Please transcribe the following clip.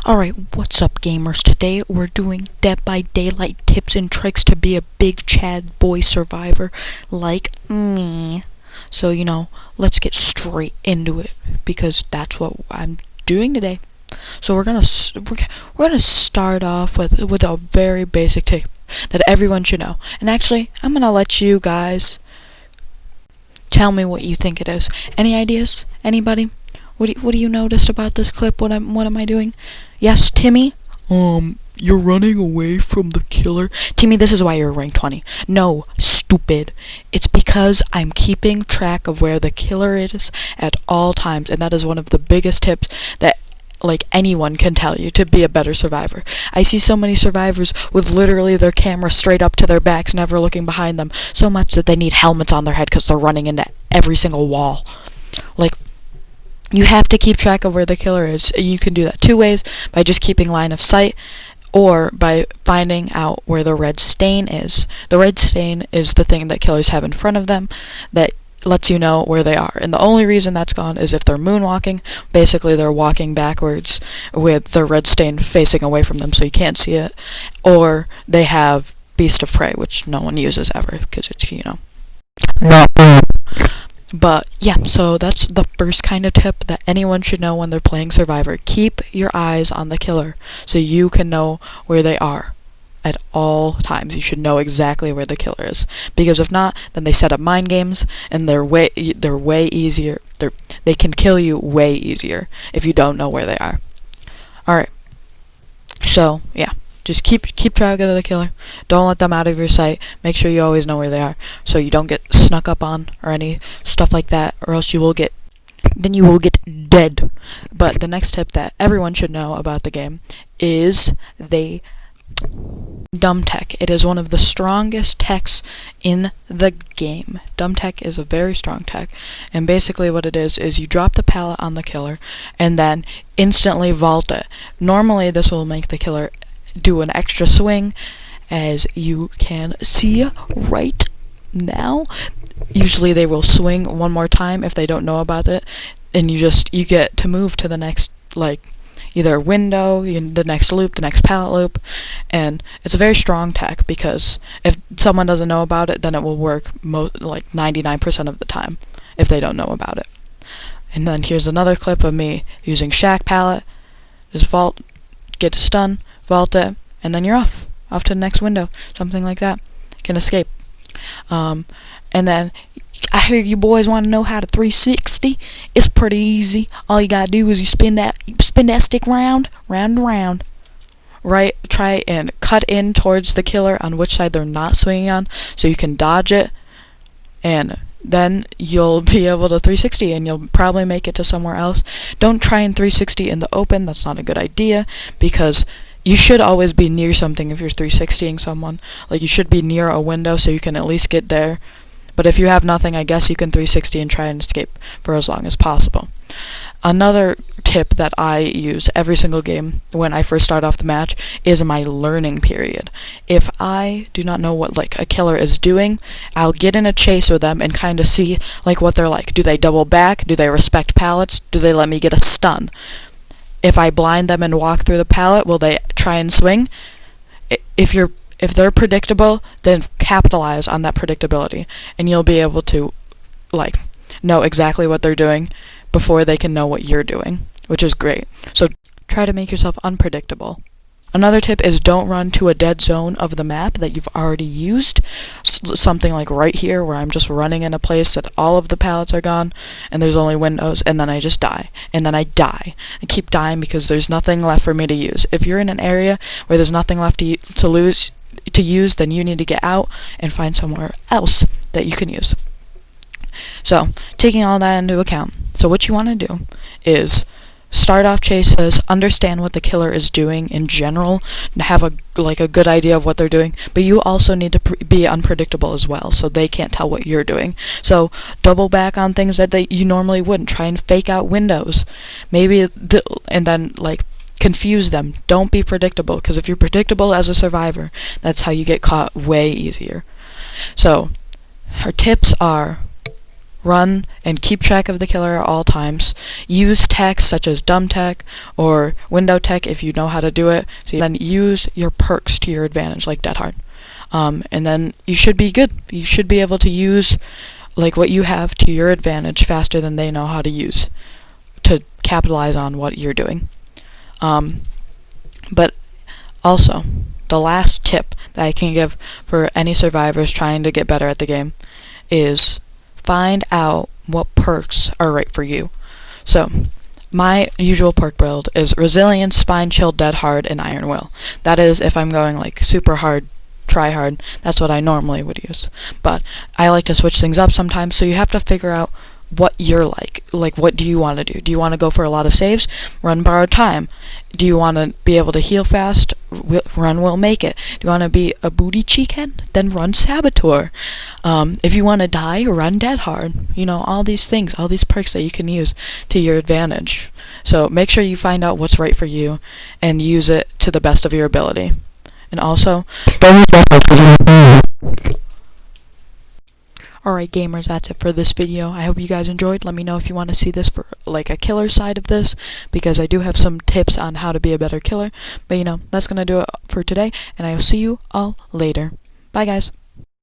Alright, what's up gamers? Today we're doing Dead by Daylight tips and tricks to be a big Chad boy survivor like me. So, let's get straight into it because that's what I'm doing today. So we're gonna start off with a very basic tip that everyone should know. And actually, I'm gonna let you guys tell me what you think it is. Any ideas? Anybody? What do you notice about this clip? What am I doing? Yes, Timmy? You're running away from the killer. Timmy, this is why you're rank 20. No, stupid. It's because I'm keeping track of where the killer is at all times, and that is one of the biggest tips that anyone can tell you to be a better survivor. I see so many survivors with literally their camera straight up to their backs, never looking behind them, so much that they need helmets on their head because they're running into every single wall. You have to keep track of where the killer is. You can do that two ways: by just keeping line of sight, or by finding out where the red stain is. The red stain is the thing that killers have in front of them that lets you know where they are. And the only reason that's gone is if they're moonwalking. Basically, they're walking backwards with the red stain facing away from them so you can't see it. Or they have Beast of Prey, which no one uses ever because it's, Not bad. But yeah, so that's the first kind of tip that anyone should know when they're playing Survivor. Keep your eyes on the killer so you can know where they are at all times. You should know exactly where the killer is, because if not, then they set up mind games and they're way easier. They can kill you way easier if you don't know where they are. All right. So yeah. Just keep track of the killer. Don't let them out of your sight. Make sure you always know where they are, so you don't get snuck up on or any stuff like that, or else you will get dead. But the next tip that everyone should know about the game is the dumb tech. It is one of the strongest techs in the game. Dumb tech is a very strong tech, and basically what it is you drop the pallet on the killer and then instantly vault it. Normally this will make the killer do an extra swing, as you can see right now. Usually they will swing one more time if they don't know about it, and you get to move to the next, either window, the next loop, the next pallet loop. And it's a very strong tech, because if someone doesn't know about it, then it will work 99% of the time if they don't know about it. And then here's another clip of me using Shack pallet. Just vault, get a stun, vault it, and then you're off to the next window, something like that. Can escape. And then I hear you boys want to know how to 360. It's pretty easy. All you gotta do is you spin that stick round and round. Right, try and cut in towards the killer on which side they're not swinging on, so you can dodge it, and then you'll be able to 360 and you'll probably make it to somewhere else. Don't try and 360 in the open. That's not a good idea, because you should always be near something if you're 360ing someone. You should be near a window so you can at least get there. But if you have nothing, I guess you can 360 and try and escape for as long as possible. Another tip that I use every single game when I first start off the match is my learning period. If I do not know what a killer is doing, I'll get in a chase with them and kind of see what they're like. Do they double back? Do they respect pallets? Do they let me get a stun? If I blind them and walk through the pallet, will they try and swing? If they're predictable, then capitalize on that predictability, and you'll be able to know exactly what they're doing before they can know what you're doing, which is great. So try to make yourself unpredictable. Another tip is don't run to a dead zone of the map that you've already used. Something like right here, where I'm just running in a place that all of the pallets are gone and there's only windows, and then I just die. And then I die. I keep dying because there's nothing left for me to use. If you're in an area where there's nothing left to use, then you need to get out and find somewhere else that you can use. So, taking all that into account, so what you want to do is start off chases, understand what the killer is doing in general, and have a good idea of what they're doing, but you also need to be unpredictable as well, so they can't tell what you're doing. So double back on things that you normally wouldn't. Try and fake out windows, and then confuse them. Don't be predictable, because if you're predictable as a survivor, that's how you get caught way easier. So our tips are: run and keep track of the killer at all times. Use techs such as dumb tech or window tech if you know how to do it. So then use your perks to your advantage, like Dead Hard. And then you should be good. You should be able to use like what you have to your advantage faster than they know how to use to capitalize on what you're doing. But also, the last tip that I can give for any survivors trying to get better at the game is find out what perks are right for you. So, my usual perk build is Resilience, Spine Chill, Dead Hard, and Iron Will. That is if I'm going like super hard, try hard. That's what I normally would use. But I like to switch things up sometimes, so you have to figure out what you're like. Like, what do you want to do? Do you want to go for a lot of saves? Run Borrowed Time. Do you want to be able to heal fast? Run Will Make It. Do you want to be a booty cheekhead? Then run Saboteur. If you want to die, run Dead Hard. You know, all these things, all these perks that you can use to your advantage. So make sure you find out what's right for you and use it to the best of your ability. And also, alright gamers, that's it for this video. I hope you guys enjoyed. Let me know if you want to see this for like a killer side of this, because I do have some tips on how to be a better killer. But you know, that's gonna do it for today, and I will see you all later. Bye guys.